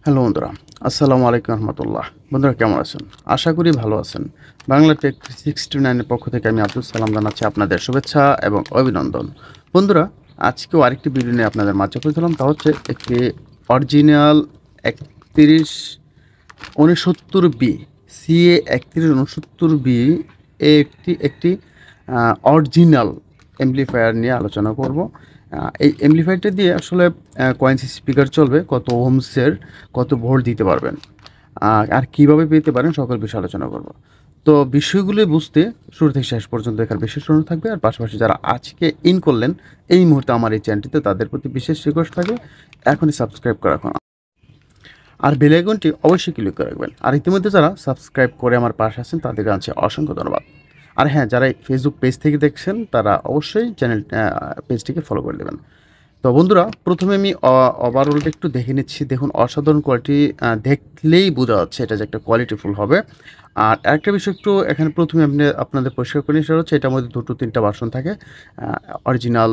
Hello বন্ধুরা, আসসালামু আলাইকুম রহমতুল্লাহ। বন্ধুরা কেমন আছেন? আশা করি ভালো আছেন। বাংলা টেক 369 এর পক্ষ থেকে আমি আব্দুল সালাম জানাচ্ছি আপনাদের শুভেচ্ছা এবং অভিনন্দন। বন্ধুরা, আজকেও আরেকটি ভিডিও নিয়ে আপনাদের মাঝে উপস্থিত হলাম। তা হচ্ছে একটি অরিজিনাল 3169 বি সিএ 3169 বি একটি অরিজিনাল অ্যাম্প্লিফায়ার নিয়ে আলোচনা করব। এই অ্যাম্প্লিফায়ারটা দিয়ে আসলে কয়েন্স স্পিকার চলবে, কত ওহমসের, কত ভোল্ট দিতে পারবেন, আর কীভাবে পেতে পারেন সকল বিষয়ে আলোচনা করব। তো বিষয়গুলি বুঝতে শুরু থেকে শেষ পর্যন্ত দেখার বিশেষ অনুরোধ থাকবে। আর পাশাপাশি যারা আজকে ইন করলেন এই মুহূর্তে আমার এই চ্যানেলটিতে, তাদের প্রতি বিশেষ রিকোয়েস্ট থাকবে এখনই সাবস্ক্রাইব করা রাখুন আর বেল আইকনটি অবশ্যই ক্লিক করে রাখবেন। আর ইতিমধ্যে যারা সাবস্ক্রাইব করে আমার পাশে আছেন তাদের কাছে অসংখ্য ধন্যবাদ। আর হ্যাঁ, যারা ফেসবুক পেজ থেকে দেখছেন তারা অবশ্যই চ্যানেল পেজটিকে ফলো করে দেবেন। তো বন্ধুরা, প্রথমে আমি ওভারঅলটা একটু দেখে নিচ্ছি। দেখুন, অসাধারণ কোয়ালিটি, দেখলেই বোঝা যাচ্ছে এটা যে একটা কোয়ালিটিফুল হবে। আর একটা বিষয় একটু এখানে প্রথমে আপনাদের পরিষ্কার করে নিয়ে হচ্ছে, এটার মধ্যে 2-3টা ভার্সন থাকে, অরিজিনাল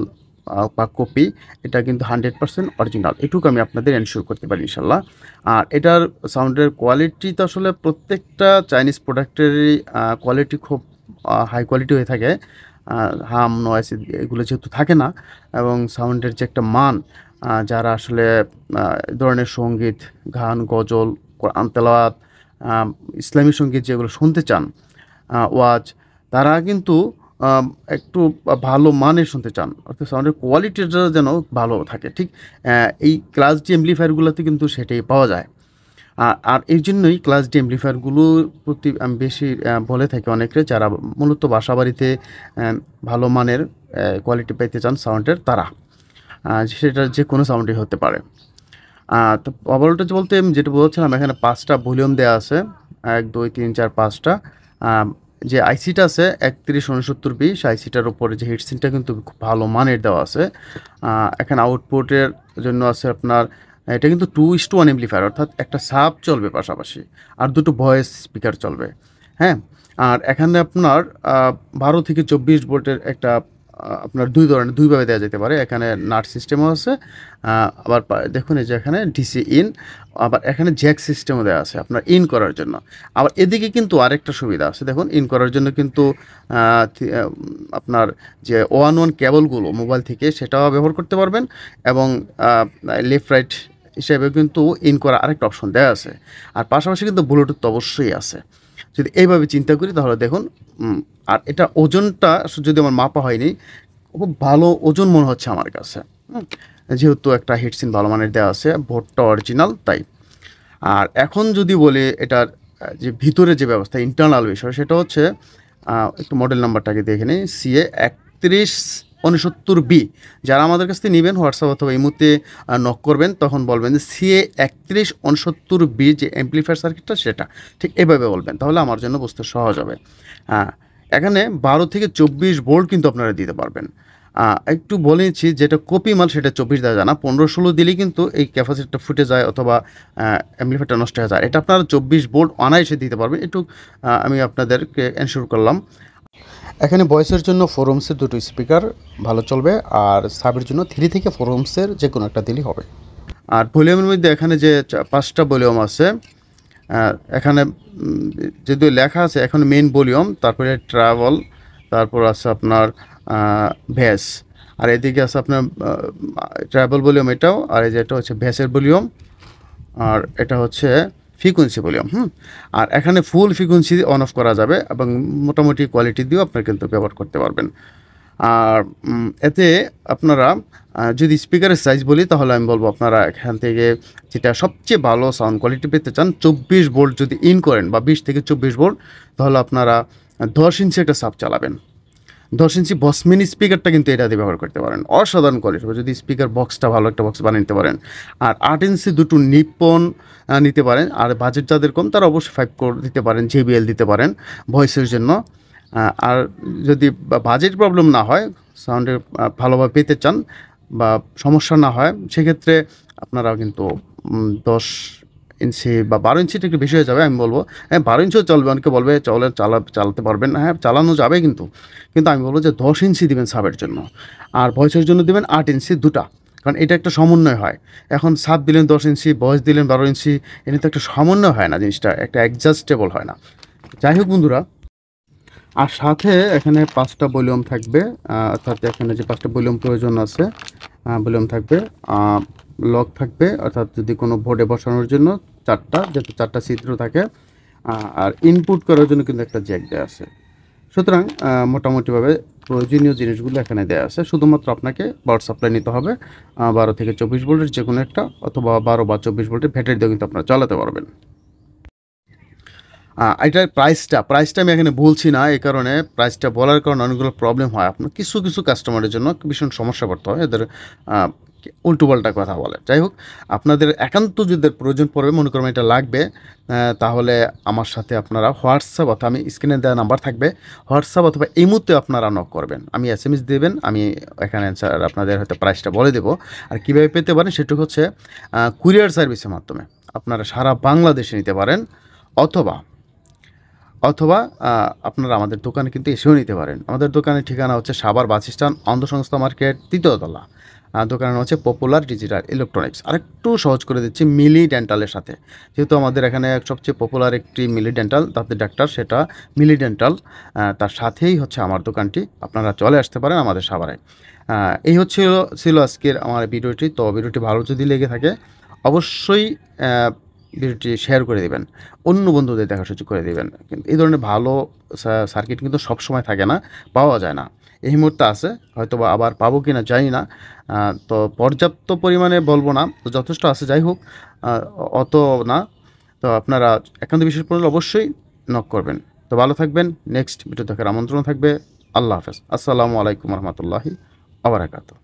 বা কপি। এটা কিন্তু 100% অরিজিনাল, এটুকু আমি আপনাদের এনশিওর করতে পারি ইনশাল্লাহ। আর এটার সাউন্ডের কোয়ালিটি তো আসলে প্রত্যেকটা চাইনিজ প্রোডাক্টেরই কোয়ালিটি খুব হাই কোয়ালিটি হয়ে থাকে। হাম নয়েস এগুলো যেহেতু থাকে না, এবং সাউন্ডের যে একটা মান, যারা আসলে এ ধরনের সঙ্গীত, গান, গজল, কোরআন তেলাওয়াত, ইসলামী সঙ্গীত যেগুলো শুনতে চান, ওয়াজ, তারা কিন্তু একটু ভালো মানের শুনতে চান, অর্থাৎ সাউন্ডের কোয়ালিটিটা যেন ভালো থাকে। ঠিক এই ক্লাস ডি অ্যাম্প্লিফায়ারগুলোতে কিন্তু সেটাই পাওয়া যায়। আর এই জন্যই ক্লাস ডি অ্যাম্প্লিফায়ারগুলোর প্রতি আমি বেশি বলে থাকি অনেকে, যারা মূলত বাসাবাড়িতে ভালো মানের কোয়ালিটি পেতে চান সাউন্ডের, তারা সেটা যে কোনো সাউন্ডই হতে পারে। তো ওভারঅলটা বলতে আমি যেটা বলছিলাম, এখানে 5টা ভলিউম দেওয়া আছে, 1 2 3 4 5টা। যে আইসিটা আছে 3169 বি, সেই আইসিটার উপরে যে হিটসিনটা কিন্তু খুব ভালো মানের দেওয়া আছে। এখানে আউটপুটের জন্য আছে আপনার, এটা কিন্তু 2:1 অ্যাম্প্লিফায়ার, অর্থাৎ একটা সাব চলবে পাশাপাশি, আর দুটো ভয়েস স্পিকার চলবে। হ্যাঁ, আর এখানে আপনার 12 থেকে 24 ভোল্টের একটা, আপনার দুইভাবে দেওয়া যেতে পারে। এখানে নাট সিস্টেমও আছে, আবার দেখুন এই যে এখানে ডিসি ইন, আবার এখানে জ্যাক সিস্টেমও দেওয়া আছে আপনার ইন করার জন্য। আবার এদিকে কিন্তু আরেকটা সুবিধা আছে, দেখুন ইন করার জন্য কিন্তু আপনার যে 1-1 কেবলগুলো মোবাইল থেকে সেটাও ব্যবহার করতে পারবেন, এবং লেফট রাইট হিসেবে কিন্তু ইন করা আরেকটা অপশন দেওয়া আছে। আর পাশাপাশি কিন্তু ব্লুটুথ তো অবশ্যই আছে। যদি এইভাবে চিন্তা করি তাহলে দেখুন, আর এটা ওজনটা যদি আমার মাপা হয়নি, খুব ভালো ওজন মনে হচ্ছে আমার কাছে, যেহেতু একটা হিটসিন ভালো মানের দেওয়া আছে, বোর্ডটা অরিজিনাল তাই। আর এখন যদি বলি এটার যে ভিতরে যে ব্যবস্থা, ইন্টারনাল বিষয়, সেটা হচ্ছে একটু মডেল নাম্বারটাকে দেখে নিই, সিএ 3169 বি। যারা আমাদের কাছ থেকে নেবেন হোয়াটসঅ্যাপ অথবা এই মুহূর্তে নক করবেন, তখন বলবেন যে সিএ 3169 বি যে অ্যাম্প্লিফায়ার সার্কিটটা সেটা, ঠিক এভাবে বলবেন, তাহলে আমার জন্য বুঝতে সহজ হবে। এখানে 12 থেকে 24 ভোল্ট কিন্তু আপনারা দিতে পারবেন। একটু বলেছি, যেটা কপি মাল সেটা 24 দেওয়া যায় না, 15-16 দিলেই কিন্তু এই ক্যাপাসিটিটা ফুটে যায় অথবা অ্যাম্প্লিফায়ারটা নষ্ট হয়ে যায়। এটা আপনারা 24 ভোল্ট অনায়াসে দিতে পারবেন, একটু আমি আপনাদেরকে এনশিওর করলাম। এখানে ভয়েসের জন্য 4 ওহমসের দুটো স্পিকার ভালো চলবে, আর সাবের জন্য 3 থেকে 4 ওহমসের যে কোনো একটা দিলেই হবে। আর ভলিউমের মধ্যে এখানে যে 5টা ভলিউম আছে, এখানে যদি লেখা আছে এখন মেইন ভলিউম, তারপরে ট্রাভেল, তারপর আছে আপনার ভেস, আর এদিকে আছে আপনার ট্রাভেল ভলিউম এটাও, আর এই যে এটা হচ্ছে ভেসের ভলিউম, আর এটা হচ্ছে ফ্রিকোয়েন্সি ভলিউম। আর এখানে ফুল ফ্রিকোয়েন্সি অন অফ করা যাবে, এবং মোটামুটি কোয়ালিটি দিয়েও আপনারা কিন্তু ব্যবহার করতে পারবেন। আর এতে আপনারা যদি স্পিকারের সাইজ বলি, তাহলে আমি বলবো আপনারা এখান থেকে যেটা সবচেয়ে ভালো সাউন্ড কোয়ালিটি পেতে চান, 24 ভোল্ট যদি ইন করেন বা 20 থেকে 24 ভোল্ট, তাহলে আপনারা 10 ইঞ্চি একটা সাব চালাবেন। 10 ইঞ্চি বস মিনি স্পিকারটা কিন্তু এটা দিয়ে ব্যবহার করতে পারেন, অসাধারণ কোয়ালিটি হবে যদি স্পিকার বক্সটা ভালো একটা বক্স বানিয়ে নিতে পারেন। আর 8 ইঞ্চি দুটো নিপন নিতে পারেন। আর বাজেট যাদের কম তারা অবশ্যই 5 কোর দিতে পারেন, JBL দিতে পারেন ভয়েসের জন্য। আর যদি বাজেট প্রবলেম না হয়, সাউন্ডের ভালোভাবে পেতে চান বা সমস্যা না হয়, সেক্ষেত্রে আপনারা কিন্তু 10 ইঞ্চি বা 12 ইঞ্চিটা একটু বেশি হয়ে যাবে। আমি বলবো হ্যাঁ 12 ইঞ্চিও চলবে, অনেকে বলবে চালাতে পারবেন না, হ্যাঁ চালানো যাবে, কিন্তু আমি বলবো যে 10 ইঞ্চি দিবেন সাবের জন্য, আর ভয়েসের জন্য দিবেন 8 ইঞ্চি দুটা। কারণ এটা একটা সমন্বয় হয়। এখন সাব দিলেন 10 ইঞ্চি, বয়স দিলেন 12 ইঞ্চি, এটা তো একটা সমন্বয় হয় না, জিনিসটা একটা অ্যাডজাস্টেবল হয় না। যাই হোক বন্ধুরা, আর সাথে এখানে 5টা ভলিউম থাকবে, অর্থাৎ এখানে যে 5টা ভলিউম প্রয়োজন আছে, ভলিউম থাকবে, লক থাকবে, অর্থাৎ যদি কোনো বোর্ডে বসানোর জন্য 4টা, যাতে 4টা ছিদ্র থাকে, আর ইনপুট করার জন্য কিন্তু একটা জ্যাক দেওয়া আছে। সুতরাং মোটামুটিভাবে প্রয়োজনীয় জিনিসগুলো এখানে দেওয়া আছে। শুধুমাত্র আপনাকে পাওয়ার সাপ্লাই নিতে হবে 12 থেকে 24 ভোল্টের যে কোনো একটা, অথবা 12 বা 24 ভোল্টের ব্যাটারি দিয়েও কিন্তু আপনারা চালাতে পারবেন। এটার প্রাইসটা আমি এখানে বলছি না, এই কারণে প্রাইসটা বলার কারণে অনেকগুলো প্রবলেম হয়। আপনার কিছু কিছু কাস্টমারের জন্য ভীষণ সমস্যা পড়তে হয়, এদের উল্টোপাল্টা কথা বলে। যাই হোক, আপনাদের একান্ত যদি প্রয়োজন পড়বে, মনে করবেন এটা লাগবে, তাহলে আমার সাথে আপনারা হোয়াটসঅ্যাপ, অথবা আমি স্ক্রিনে দেওয়া নাম্বার থাকবে, হোয়াটসঅ্যাপ অথবা এই মুহূর্তে আপনারা নক করবেন, আমি SMS দেবেন, আমি এখানে স্যার আপনাদের হয়তো প্রাইসটা বলে দেবো। আর কীভাবে পেতে পারেন সেটা হচ্ছে কুরিয়ার সার্ভিসের মাধ্যমে আপনারা সারা বাংলাদেশে নিতে পারেন, অথবা অথবা আপনারা আমাদের দোকানে কিন্তু এসেও নিতে পারেন। আমাদের দোকানের ঠিকানা হচ্ছে সাভার বাস স্ট্যান্ড, অন্ধসংস্থা মার্কেট, 3য় তলা। দোকানের নাম হচ্ছে পপুলার ডিজিটাল ইলেকট্রনিক্স। আরেকটু সহজ করে দিচ্ছি, মিলি ডেন্টালের সাথে, যেহেতু আমাদের এখানে সবচেয়ে পপুলার একটি মিলি ডেন্টাল দাঁতের ডাক্তার, সেটা মিলি ডেন্টাল, তার সাথেই হচ্ছে আমার দোকানটি। আপনারা চলে আসতে পারেন আমাদের সাভারে। এই ছিল আজকের আমার ভিডিওটি। তো ভিডিওটি ভালো যদি লেগে থাকে অবশ্যই ভিডিওটি শেয়ার করে দেবেন, অন্য বন্ধুদের দেখার সুযোগ করে দেবেন। কিন্তু এই ধরনের ভালো সার্কিট কিন্তু সবসময় থাকে না, পাওয়া যায় না। এই মুহূর্তে আছে, হয়তো বা আবার পাবো কি না জানি না। তো পর্যাপ্ত পরিমাণে বলবো না, তো যথেষ্ট আছে। যাই হোক, অত না। তো আপনারা একান্ত বিশেষ পড়লে অবশ্যই নক করবেন। তো ভালো থাকবেন, নেক্সট ভিডিও দেখার আমন্ত্রণ থাকবে। আল্লাহ হাফেজ, আসসালামু আলাইকুম রহমতুল্লাহি আবরাকাতুহু।